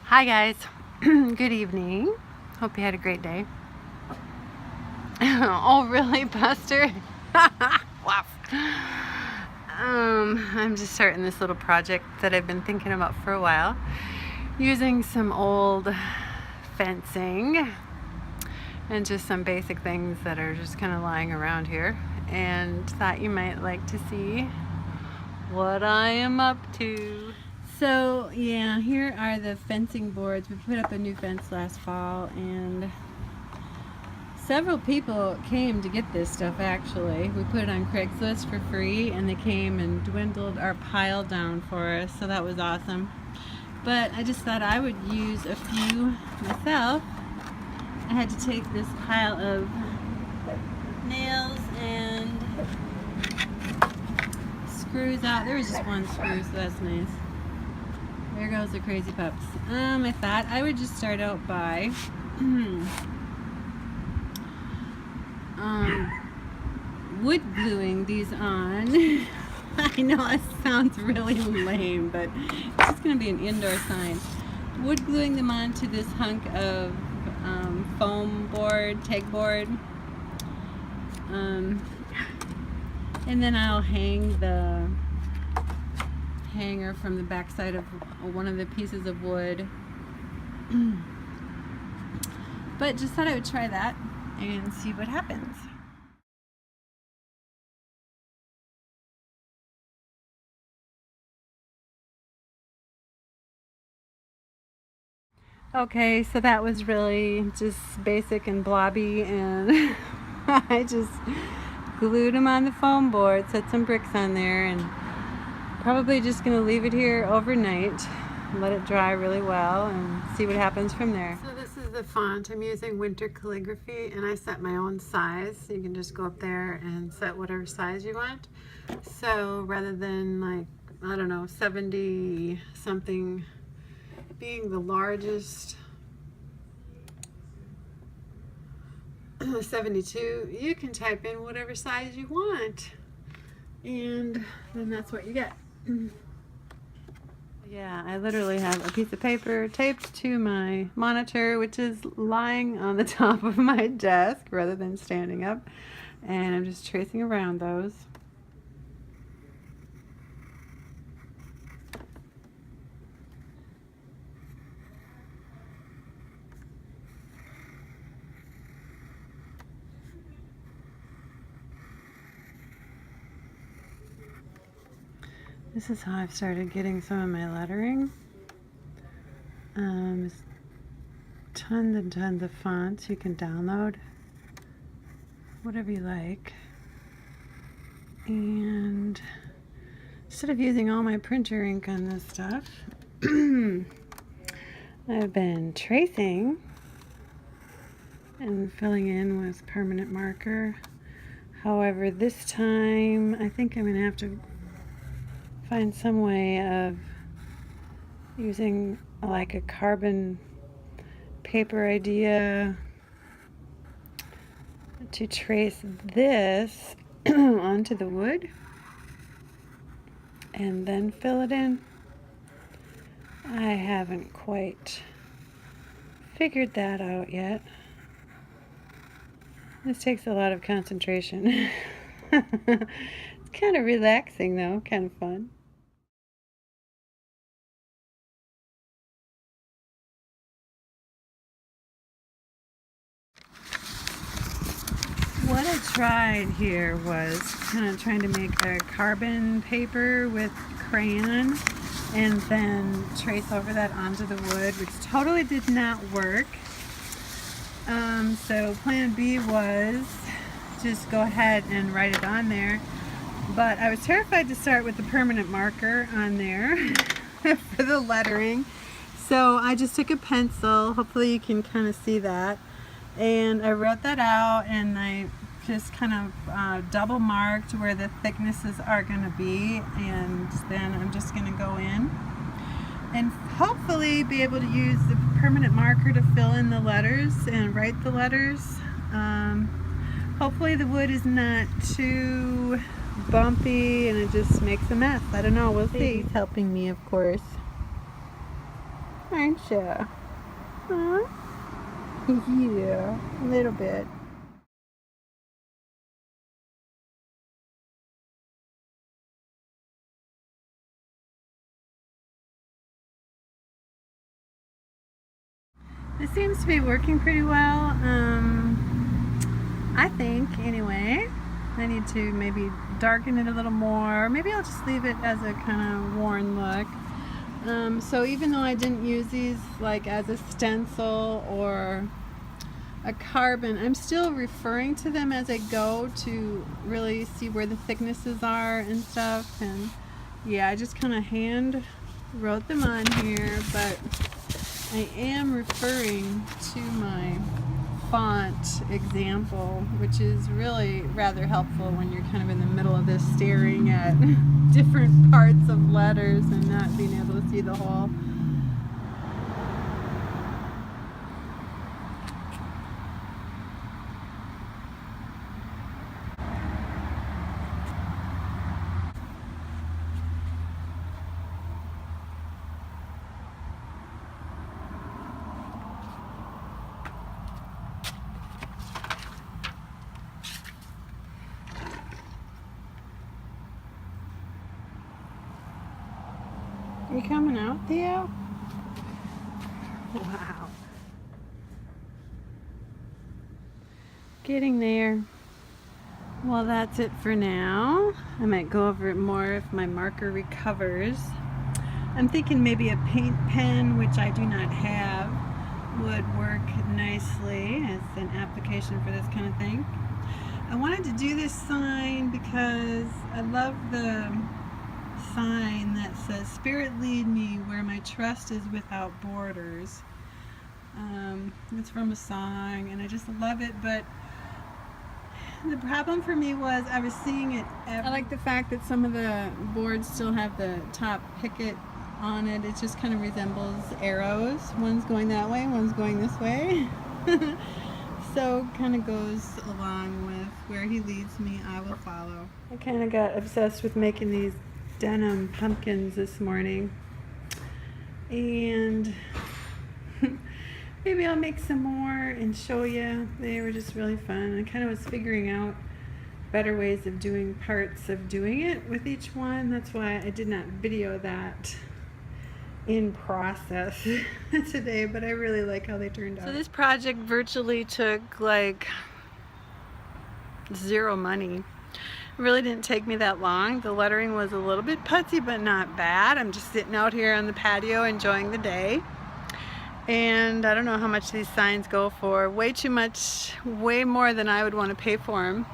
Hi guys, good evening. Hope you had a great day. Oh really, Buster? Wow. I'm just starting this little project that I've been thinking about for a while, using some old fencing and just some basic things that are just kind of lying around here, and thought you might like to see what I am up to. So yeah, here are the fencing boards. We put up a new fence last fall, and several people came to get this stuff. Actually, we put it on Craigslist for free, and they came and dwindled our pile down for us, so that was awesome. But I just thought I would use a few myself. I had to take this pile of nails and screws out. There was just one screw, so that's nice. There goes the crazy pups. I thought I would just start out by wood gluing these on. I know it sounds really lame, but it's just going to be an indoor sign. Wood gluing them onto this hunk of foam board, tag board. And then I'll hang the hanger from the back side of one of the pieces of wood. But just thought I would try that and see what happens. Okay, so that was really just basic and blobby, and I just glued them on the foam board, set some bricks on there, and probably just going to leave it here overnight, let it dry really well, and see what happens from there. So this is the font. I'm using Winter Calligraphy, and I set my own size. You can just go up there and set whatever size you want. So rather than, like, I don't know, 70 something being the largest, 72, you can type in whatever size you want, and then that's what you get. Yeah, I literally have a piece of paper taped to my monitor, which is lying on the top of my desk rather than standing up, and I'm just tracing around those. This is how I've started getting some of my lettering. There's tons and tons of fonts you can download, whatever you like. And instead of using all my printer ink on this stuff, I've been tracing and filling in with permanent marker. However, this time I think I'm going to have to find some way of using like a carbon paper idea to trace this onto the wood and then fill it in. I haven't quite figured that out yet. This takes a lot of concentration. It's kind of relaxing though, kind of fun. What I tried here was kind of trying to make a carbon paper with crayon and then trace over that onto the wood, which totally did not work. So plan B was just go ahead and write it on there. But I was terrified to start with the permanent marker on there for the lettering. So I just took a pencil, hopefully you can kind of see that, and I wrote that out, and I just kind of double marked where the thicknesses are going to be, and then I'm just going to go in and hopefully be able to use the permanent marker to fill in the letters and write the letters. Hopefully the wood is not too bumpy and it just makes a mess. I don't know, we'll see. He's helping me, of course. aren't you? Huh? Yeah, a little bit. It seems to be working pretty well. I think, anyway. I need to maybe darken it a little more. Maybe I'll just leave it as a kind of worn look. So even though I didn't use these like as a stencil or a carbon, I'm still referring to them as I go to really see where the thicknesses are and stuff. And yeah, I just kind of hand wrote them on here, but I am referring to my font example, which is really rather helpful when you're kind of in the middle of this staring at different parts of letters and not being able to see the whole. You coming out, Theo? Wow. Getting there. Well, that's it for now. I might go over it more if my marker recovers. I'm thinking maybe a paint pen, which I do not have, would work nicely as an application for this kind of thing. I wanted to do this sign because I love the sign that says, "Spirit lead me where my trust is without borders." It's from a song and I just love it, but the problem for me was I was seeing it I like the fact that some of the boards still have the top picket on it. It just kind of resembles arrows. One's going that way, one's going this way. So kind of goes along with where he leads me, I will follow. I kind of got obsessed with making these denim pumpkins this morning, and maybe I'll make some more and show you. They were just really fun. I kind of was figuring out better ways of doing parts of doing it with each one. That's why I did not video that in process today, but I really like how they turned out. So this project virtually took like zero money. It really didn't take me that long. The lettering was a little bit putsy, but not bad. I'm just sitting out here on the patio enjoying the day. And I don't know how much these signs go for. Way too much, way more than I would want to pay for them.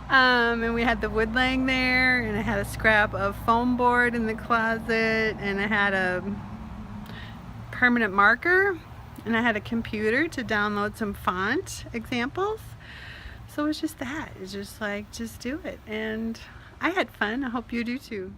And we had the wood laying there, and I had a scrap of foam board in the closet, and I had a permanent marker, and I had a computer to download some font examples. So it's just that. It's just like, just do it. And I had fun. I hope you do too.